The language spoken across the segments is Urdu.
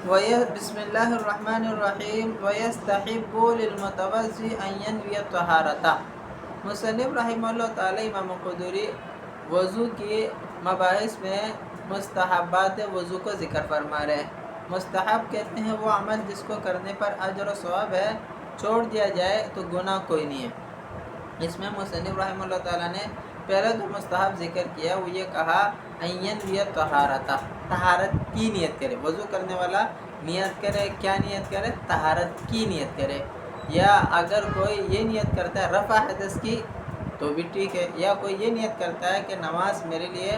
بسم اللہ الرحمن الرحیم وَيَسْتَحِبُّ لِلْمُتَوَضِّئِ أَن يَنْوِيَ الطَّهَارَةَ۔ مصنف رحمہ اللہ تعالی امام قدوری وضو کی مباحث میں مستحبات وضو کو ذکر فرما رہے ہیں۔ مستحب کہتے ہیں وہ عمل جس کو کرنے پر اجر و ثواب ہے، چھوڑ دیا جائے تو گناہ کوئی نہیں ہے۔ اس میں مصنف رحمہ اللہ تعالیٰ نے پہلا جو مستحب ذکر کیا وہ یہ کہا ان ينوي الطہارۃ، طہارت کی نیت کرے۔ وضو کرنے والا نیت کرے، کیا نیت کرے؟ طہارت کی نیت کرے۔ یا اگر کوئی یہ نیت کرتا ہے رفع حدث کی تو بھی ٹھیک ہے، یا کوئی یہ نیت کرتا ہے کہ نماز میرے لیے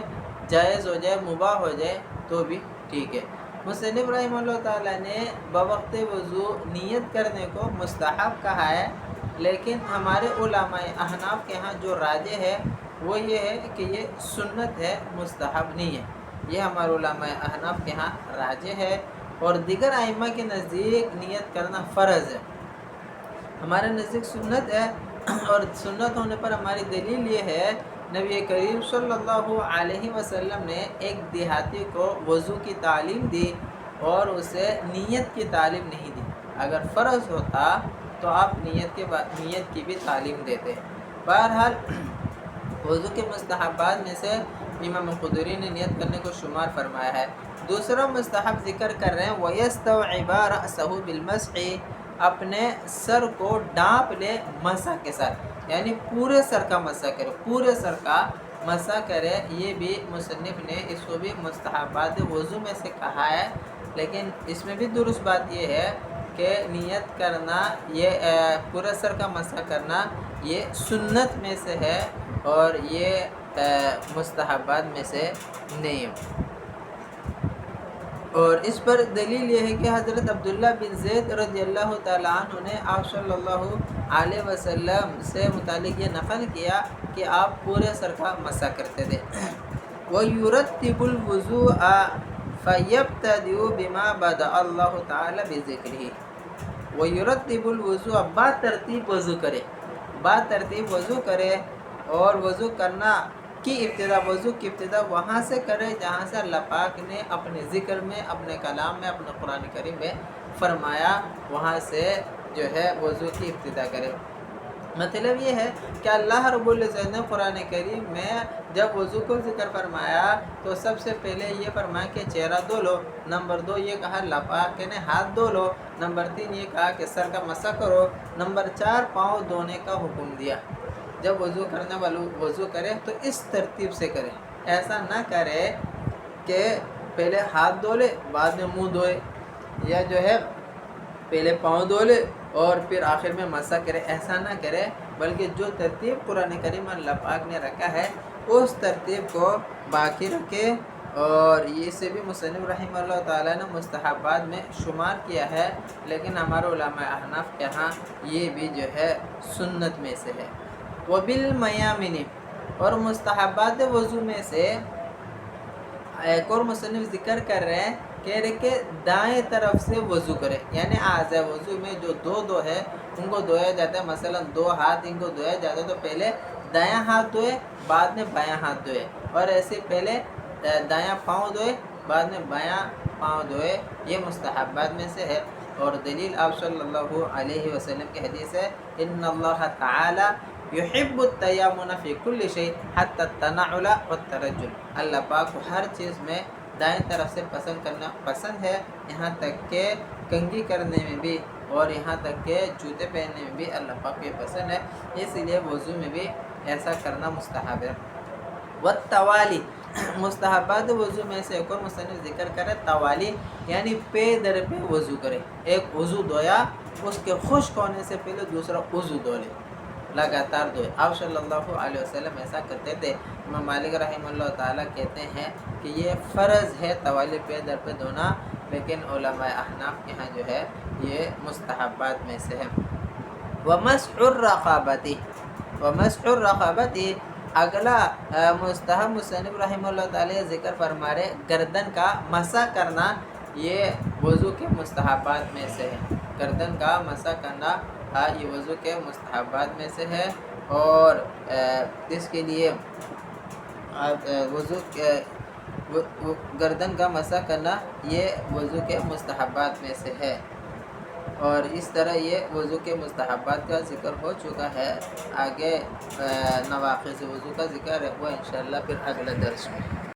جائز ہو جائے، مباح ہو جائے تو بھی ٹھیک ہے۔ مصنف رحمہ اللہ تعالیٰ نے بوقت وضو نیت کرنے کو مستحب کہا ہے، لیکن ہمارے علماء احناف کے ہاں جو راجح ہے وہ یہ ہے کہ یہ سنت ہے، مستحب نہیں ہے۔ یہ ہمارے علماء احناف کے ہاں راجح ہے، اور دیگر ائمہ کے نزدیک نیت کرنا فرض ہے، ہمارے نزدیک سنت ہے۔ اور سنت ہونے پر ہماری دلیل یہ ہے، نبی کریم صلی اللہ علیہ وسلم نے ایک دیہاتی کو وضو کی تعلیم دی اور اسے نیت کی تعلیم نہیں دی۔ اگر فرض ہوتا تو آپ نیت کی بھی تعلیم دیتے۔ بہرحال وضو کے مستحبات میں سے امام قدری نے نیت کرنے کو شمار فرمایا ہے۔ دوسرا مستحب ذکر کر رہے ہیں وَيَسْتَوْعِبَ رَأْسَهُ بِالْمَسْحِ، اپنے سر کو ڈانپ لے مسح کے ساتھ، یعنی پورے سر کا مسح کرے، پورے سر کا مسح کرے۔ یہ بھی مصنف نے اس کو بھی مستحبات وضو میں سے کہا ہے، لیکن اس میں بھی درست بات یہ ہے کہ نیت کرنا، یہ پورے سر کا مسح کرنا یہ سنت میں سے ہے اور یہ مستحبات میں سے نہیں ہے۔ اور اس پر دلیل یہ ہے کہ حضرت عبداللہ بن زید رضی اللہ تعالیٰ عنہ نے آپ صلی اللہ علیہ وسلم سے متعلق یہ نقل کیا کہ آپ پورے سر کا مسح کرتے تھے۔ وَيُرَتِّبُ الْوُضُوءَ فَيَبْتَدِئُ بِمَا بَدَأَ اللَّهُ تَعَالَى بِذِكْرِهِ۔ وَيُرَتِّبُ الْوُضُوءَ، با ترتیب وضو کرے، با ترتیب وضو کرے، اور وضو کرنا کی ابتدا، وضو کی ابتدا وہاں سے کرے جہاں سے اللہ پاک نے اپنے ذکر میں، اپنے کلام میں، اپنے قرآن کریم میں فرمایا، وہاں سے جو ہے وضو کی ابتدا کرے۔ مطلب یہ ہے کہ اللہ رب العزت نے قرآن کریم میں جب وضو کو ذکر فرمایا تو سب سے پہلے یہ فرمایا کہ چہرہ دھو لو، نمبر 2 یہ کہا اللہ پاک نے ہاتھ دھو لو، نمبر 3 یہ کہا کہ سر کا مسح کرو، نمبر 4 پاؤں دھونے کا حکم دیا۔ جب وضو کرنے والوں وضو کرے تو اس ترتیب سے کرے، ایسا نہ کرے کہ پہلے ہاتھ دھو لے بعد میں منہ دھوئے، یا جو ہے پہلے پاؤں دھو لے اور پھر آخر میں مسح کرے، ایسا نہ کرے، بلکہ جو ترتیب قرآن کریم اللہ پاک نے رکھا ہے اس ترتیب کو باقی رکھے۔ اور یہ سے بھی مصنف رحمہ اللہ تعالیٰ نے مستحبات میں شمار کیا ہے، لیکن ہمارے علماء احناف کے ہاں یہ بھی جو ہے سنت میں سے ہے۔ وَبِالْمَيَامِنِ، اور مستحبات وضو میں سے ایک اور مصنف ذکر کر رہے ہیں، کہہ رہے کہ دائیں طرف سے وضو کرے، یعنی اعضاء وضو میں جو دو ہے ان کو دھویا جاتا ہے، مثلا 2 ہاتھ ان کو دھویا جاتا ہے تو پہلے دایاں ہاتھ دھوئے بعد میں بایاں ہاتھ دھوئے، اور ایسے پہلے دایاں پاؤں دھوئے بعد میں بایاں پاؤں دھوئے، یہ مستحبات میں سے ہے۔ اور دلیل آپ صلی اللہ علیہ وسلم کی حدیث ہے ان اللہ تعالی یحب التیامن فی کل شیء حتی التنعل والترجل، اللہ پاک کو ہر چیز میں دائیں طرف سے پسند کرنا پسند ہے، یہاں تک کہ کنگھی کرنے میں بھی اور یہاں تک کہ جوتے پہننے میں بھی اللہ پاک کو پسند ہے، اس لیے وضو میں بھی ایسا کرنا مستحب ہے۔ والتوالی، مستحبات وضو میں سے ایک اور مصنف ذکر کرے توالی، یعنی پے در پہ وضو کرے، ایک وضو دھویا اس کے خشک ہونے سے پہلے دوسرا وضو دھو لے، لگاتار دھوئے۔ آپ صلی اللہ علیہ وسلم ایسا کرتے تھے۔ امام مالک رحمہ اللہ تعالیٰ کہتے ہیں کہ یہ فرض ہے توالی پے در پہ دھونا، لیکن علماء احناف کے ہاں جو ہے یہ مستحبات میں سے ہے۔ ومسح الرقبۃ، ومسح الرقبۃ، اگلا مستحب مصنف رحمہ اللہ تعالیٰ ذکر فرما رہے گردن کا مسح کرنا، یہ وضو کے مستحبات میں سے ہے، گردن کا مسح کرنا یہ وضو کے مستحبات میں سے ہے، اور اس کے لیے وضو گردن کا مسح کرنا یہ وضو کے مستحبات میں سے ہے، اور اس طرح یہ وضو کے مستحبات کا ذکر ہو چکا ہے۔ آگے نواقض وضو کا ذکر ہے وہ انشاءاللہ پھر اگلے درس میں۔